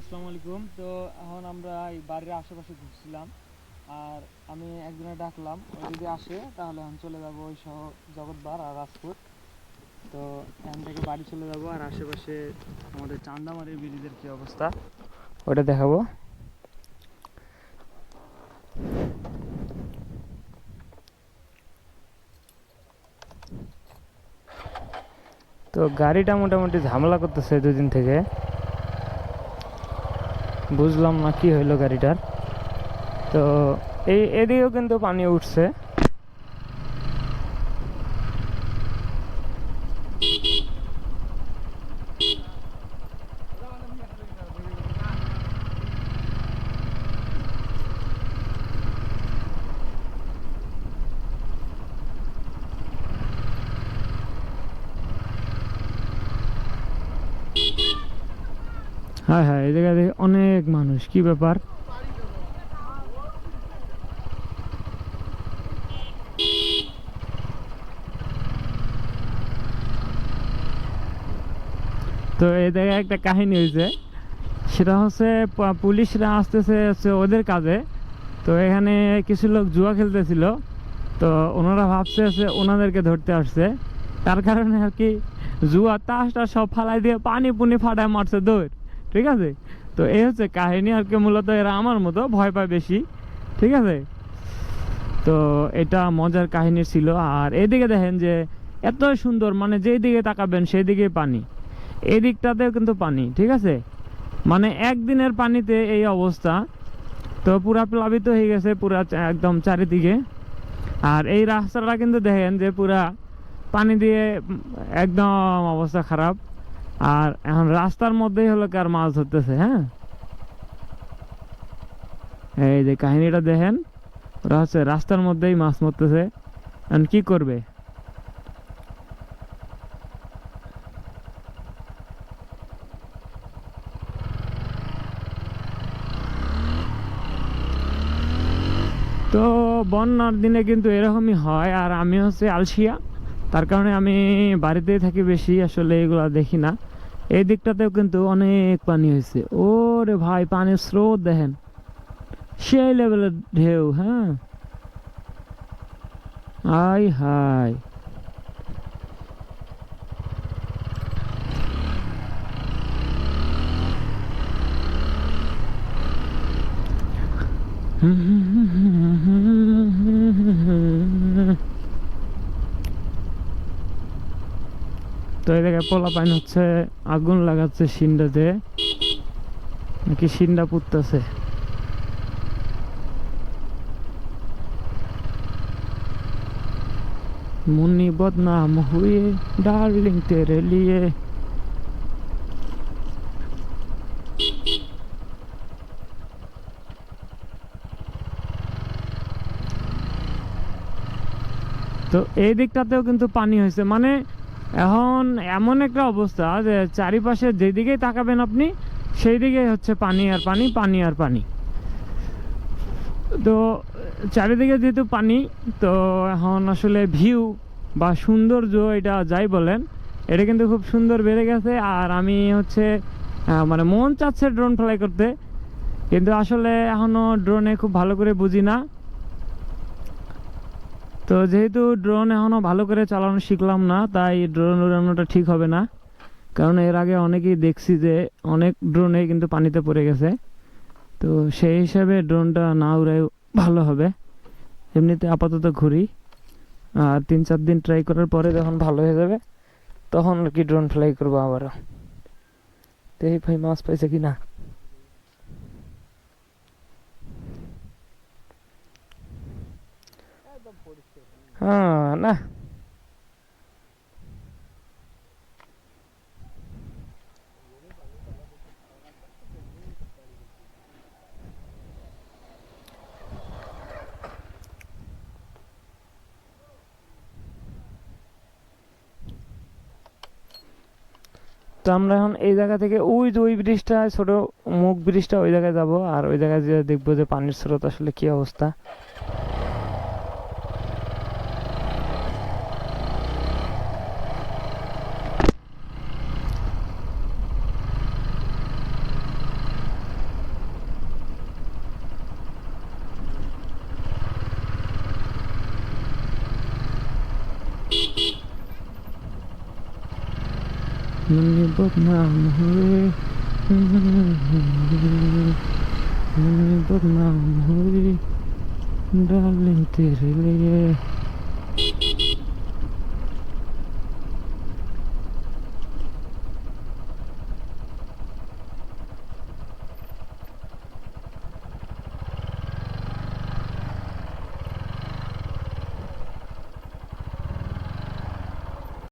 আসসালামু আলাইকুম। তো এখন আমরা এই বাড়ির আশেপাশে ঘুরছিলাম, আর আমি একজনে ডাকলাম, ও যদি আসে তাহলে এখন চলে যাবো ওই সহ জগৎবার আর রাজপুর। তো এখান থেকে বাড়ি চলে যাব, আর আশেপাশে আমাদের চান্দামারির ব্রিজের কী অবস্থা ওটা দেখাবো। তো গাড়িটা মোটামুটি ঝামেলা করতেছে দুদিন থেকে, বুঝলাম না কি হইলো গাড়িটার। তো এদিকেও কিন্তু পানি উঠছে। হ্যাঁ হ্যাঁ, এই জায়গায় অনেক মানুষ, কি ব্যাপার। তো এই জায়গায় একটা কাহিনী হয়েছে, সেটা হচ্ছে পুলিশরা আসতেছে হচ্ছে ওদের কাজে। তো এখানে কিছু লোক জুয়া খেলতেছিল, তো ওনারা ভাবছে হচ্ছে ওনাদেরকে ধরতে আসছে, তার কারণে আর কি জুয়া তাসটা সব ফালাই দিয়ে পানি পুনি ফাটায় মারছে দৌড়। ঠিক আছে, তো এই হচ্ছে কাহিনী আর কি। মূলত এরা আমার মতো ভয় পায় বেশি। ঠিক আছে, তো এটা মজার কাহিনী ছিল। আর এদিকে দেখেন যে এত সুন্দর, মানে যেই দিকে তাকাবেন সেই দিকে পানি, এই দিকটাতেও কিন্তু পানি। ঠিক আছে, মানে একদিনের পানিতে এই অবস্থা। তো পুরা প্লাবিত হয়ে গেছে পুরা একদম চারিদিকে। আর এই রাস্তাটা কিন্তু দেখেন যে পুরা পানি দিয়ে একদম অবস্থা খারাপ। আর এখন রাস্তার মধ্যেই হলো কার মাছ ধরতেছে। হ্যাঁ, এই যে কাহিনীটা দেখেন, ওরা হচ্ছে রাস্তার মধ্যেই মাছ মারতেছে। এখন কি করবে? তো বন্যার দিনে কিন্তু এরকমই হয়। আর আমি হচ্ছে আলসিয়া, তার কারণে আমি বাড়িতেই থাকি বেশি, আসলে এগুলা দেখি না। এই দিকটাতেও কিন্তু অনেক পানি হয়েছে। ওরে ভাই, পানির স্রোত দেখেন, সেই লেভেলের ঢেউ। হ্যাঁ, আই হাই। তো এই জায়গায় পোলা পাইন হচ্ছে আগুন লাগাচ্ছে সিন্ডাতে, নাকি সিন্ডা পুড়তেছে। मुन्नी बदनाम हुए डार्लिंग तेरे लिए। তো এই দিকটাতেও কিন্তু পানি হয়েছে, মানে এখন এমন একটা অবস্থা যে চারিপাশে যেদিকেই তাকাবেন আপনি সেই দিকে হচ্ছে পানি আর পানি, পানি আর পানি। তো চারিদিকে যেহেতু পানি, তো এখন আসলে ভিউ বা সৌন্দর্য এটা যাই বলেন, এটা কিন্তু খুব সুন্দর বেড়ে গেছে। আর আমি হচ্ছে মানে মন চাচ্ছে ড্রোন ফ্লাই করতে, কিন্তু আসলে এখনও ড্রোনে খুব ভালো করে বুঝি না। তো যেহেতু ড্রোন এখনও ভালো করে চালানো শিখলাম না, তাই ড্রোন উড়ানোটা ঠিক হবে না। কারণ এর আগে অনেকেই দেখছি যে অনেক ড্রোনে কিন্তু পানিতে পড়ে গেছে। তো সেই হিসাবে ড্রোনটা না উড়াই ভালো হবে। এমনিতে আপাতত ঘুরি, আর 3-4 দিন ট্রাই করার পরে যখন ভালো হয়ে যাবে তখন আর কি ড্রোন ফ্লাই করবো আবারও। দেখি ভাই মাছ পাইছে কিনা। হ্যাঁ, না তো আমরা এখন এই জায়গা থেকে ওই যে ওই ব্রিজটা, ছোট মুখ ব্রিজটা, ওই জায়গায় যাব। আর ওই জায়গায় যে দেখবো যে পানির স্রোত আসলে কি অবস্থা। मैं बदनाम हुए मैं बदनाम हुई डार्लिंग तेरे लिए